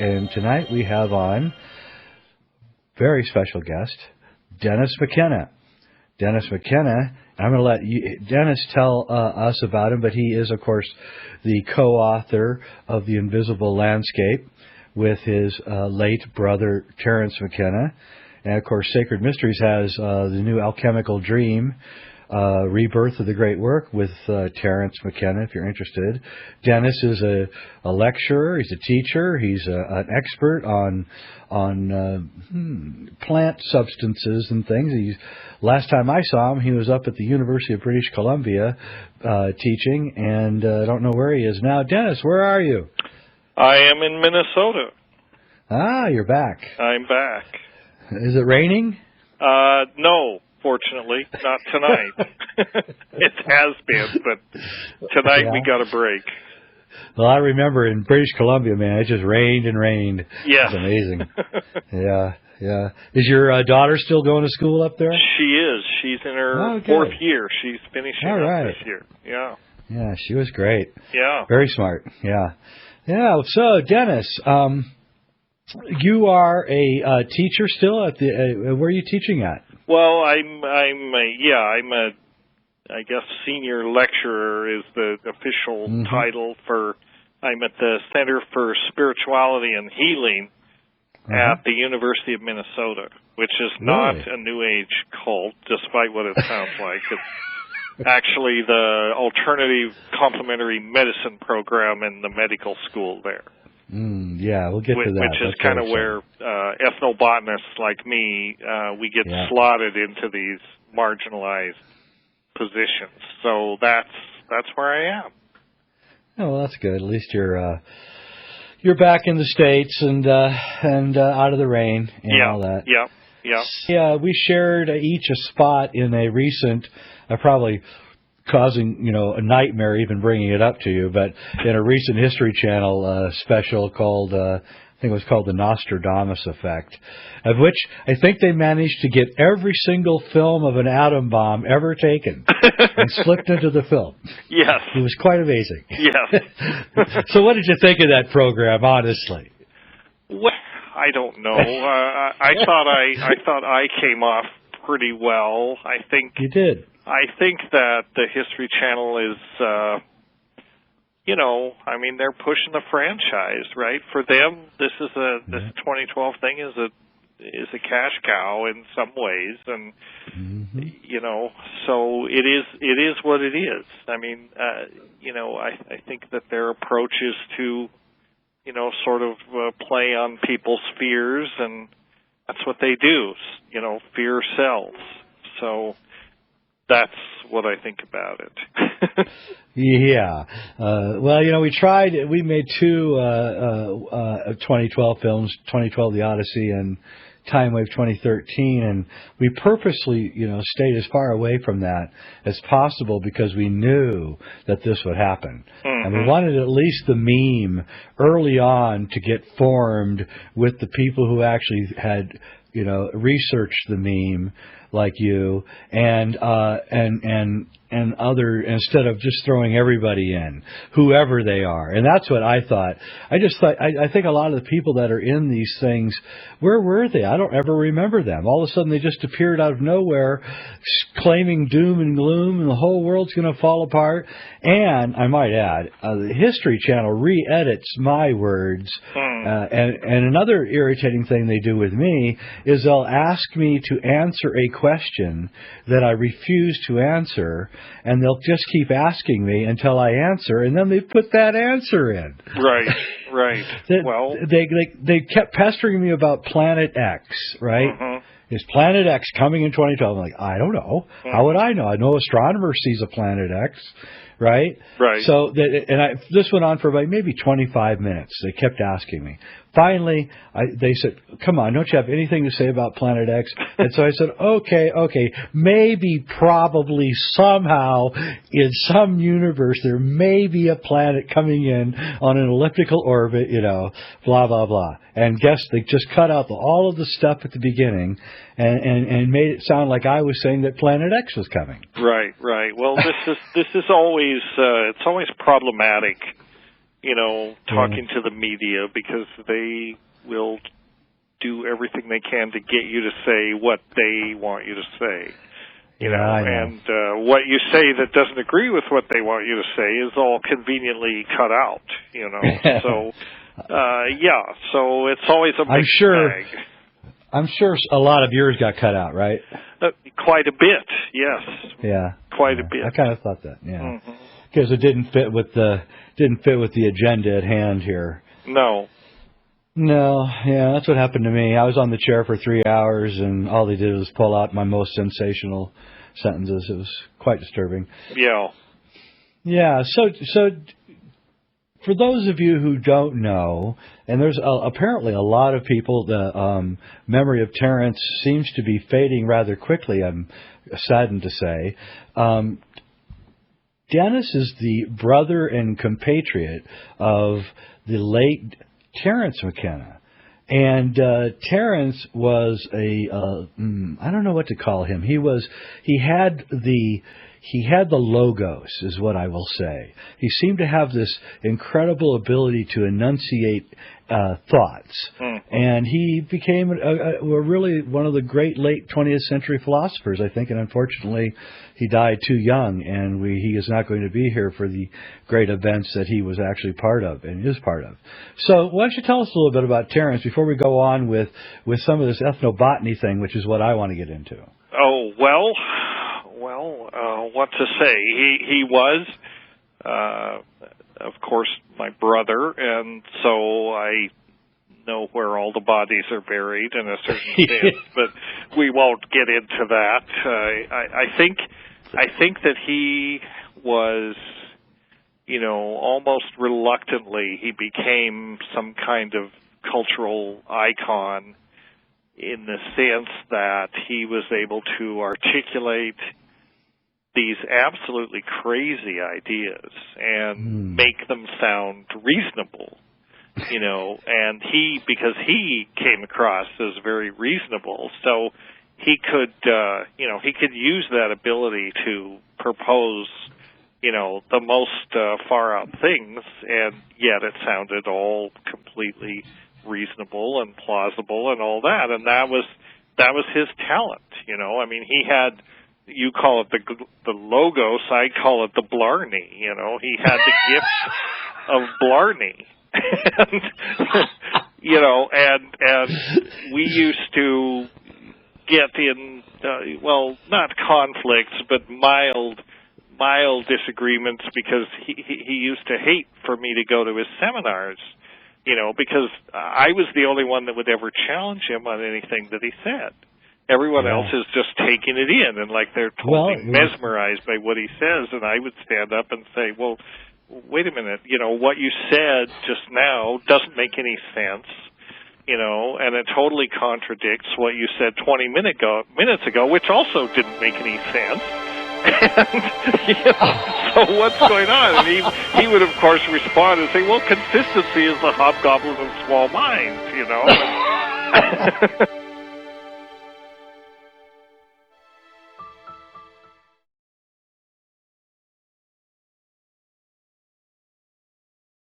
And tonight we have on very special guest, Dennis McKenna. Dennis McKenna, I'm going to let Dennis tell us about him, but he is, of course, the co-author of The Invisible Landscape with his late brother, Terence McKenna. And, of course, Sacred Mysteries has the new Alchemical Dream, Rebirth of the Great Work with Terence McKenna, if you're interested. Dennis is a lecturer. He's a teacher. He's an expert on plant substances and things. Last time I saw him, he was up at the University of British Columbia teaching, and I don't know where he is now. Dennis, where are you? I am in Minnesota. Ah, you're back. I'm back. Is it raining? No, fortunately, not tonight. It has been, but tonight we got a break. Well, I remember in British Columbia, man, it just rained and rained. Yeah. It's amazing. Yeah. Is your daughter still going to school up there? She is. She's in her fourth year. She's finishing up this year. Yeah. Yeah, she was great. Yeah. Very smart. Yeah. So, Dennis, you are a teacher still at the. Where are you teaching at? Well, I'm a I guess senior lecturer is the official title for. I'm at the Center for Spirituality and Healing at the University of Minnesota, which is not a New Age cult, despite what it sounds like. It's actually the alternative complementary medicine program in the medical school there. Yeah, we'll get to that. Which is kind of where ethnobotanists like me, we get slotted into these marginalized positions. So that's where I am. Oh, well, that's good. At least you're back in the States and out of the rain and all that. Yeah. We shared each a spot in a recent, probably causing a nightmare even bringing it up to you, but in a recent History Channel special called I think it was called The Nostradamus Effect, of which I think they managed to get every single film of an atom bomb ever taken and slipped into the film. Yes. It was quite amazing. Yes. So what did you think of that program, honestly? Well, I don't know. I thought I came off pretty well. I think you did. I think that the History Channel is they're pushing the franchise, right? For them, this 2012 thing is a cash cow in some ways, and so it is what it is. I mean, I think that their approach is to sort of play on people's fears, and that's what they do. Fear sells. So that's what I think about it. Yeah. Well, we made two 2012 films, 2012 The Odyssey and Time Wave 2013, and we purposely, stayed as far away from that as possible because we knew that this would happen. And we wanted at least the meme early on to get formed with the people who actually had researched the meme, like you, and other, instead of just throwing everybody in, whoever they are. And that's what I thought. I think a lot of the people that are in these things, where were they? I don't ever remember them. All of a sudden they just appeared out of nowhere, claiming doom and gloom, and the whole world's going to fall apart. And I might add, the History Channel re-edits my words. And another irritating thing they do with me is they'll ask me to answer a question that I refuse to answer, and they'll just keep asking me until I answer, and then they put that answer in. Right. They kept pestering me about Planet X, right? Is Planet X coming in 2012? I'm like, I don't know. How would I know? I know astronomers sees a Planet X, right? Right. So this went on for about maybe 25 minutes. They kept asking me. Finally, they said, come on, don't you have anything to say about Planet X? And so I said, okay, maybe, probably, somehow, in some universe, there may be a planet coming in on an elliptical orbit, blah, blah, blah. And guess they just cut out all of the stuff at the beginning and made it sound like I was saying that Planet X was coming. Right. Well, this is always it's always problematic talking to the media, because they will do everything they can to get you to say what they want you to say. And what you say that doesn't agree with what they want you to say is all conveniently cut out, So, so it's always a mixed bag. I'm sure a lot of yours got cut out, right? Quite a bit, yes. Yeah. Quite a bit. I kind of thought that, because it didn't fit with the agenda at hand here. No, that's what happened to me. I was on the chair for 3 hours, and all they did was pull out my most sensational sentences. It was quite disturbing. Yeah. So for those of you who don't know, and there's apparently a lot of people, the memory of Terence seems to be fading rather quickly, I'm saddened to say. Dennis is the brother and compatriot of the late Terence McKenna. And Terence was I don't know what to call him. He had the logos, is what I will say. He seemed to have this incredible ability to enunciate thoughts. And he became really one of the great late 20th century philosophers, I think, and unfortunately he died too young, and he is not going to be here for the great events that he was actually part of and is part of. So why don't you tell us a little bit about Terence before we go on with some of this ethnobotany thing, which is what I want to get into. Oh, well, what to say? He was, of course, my brother, and so I know where all the bodies are buried in a certain sense, but we won't get into that. I think that he was, almost reluctantly, he became some kind of cultural icon in the sense that he was able to articulate these absolutely crazy ideas and make them sound reasonable, and because he came across as very reasonable, so he could, he could use that ability to propose, the most far out things, and yet it sounded all completely reasonable and plausible and all that, and that was his talent. I mean, he had, you call it the logos, I call it the blarney. He had the gift of blarney. and we used to get in not conflicts, but mild disagreements, because he used to hate for me to go to his seminars, because I was the only one that would ever challenge him on anything that he said. Everyone else is just taking it in, and like they're totally mesmerized by what he says, and I would stand up and say, well, wait a minute, what you said just now doesn't make any sense, and it totally contradicts what you said 20 minutes ago, which also didn't make any sense. And, so what's going on? And he would, of course, respond and say, well, consistency is the hobgoblin of small minds,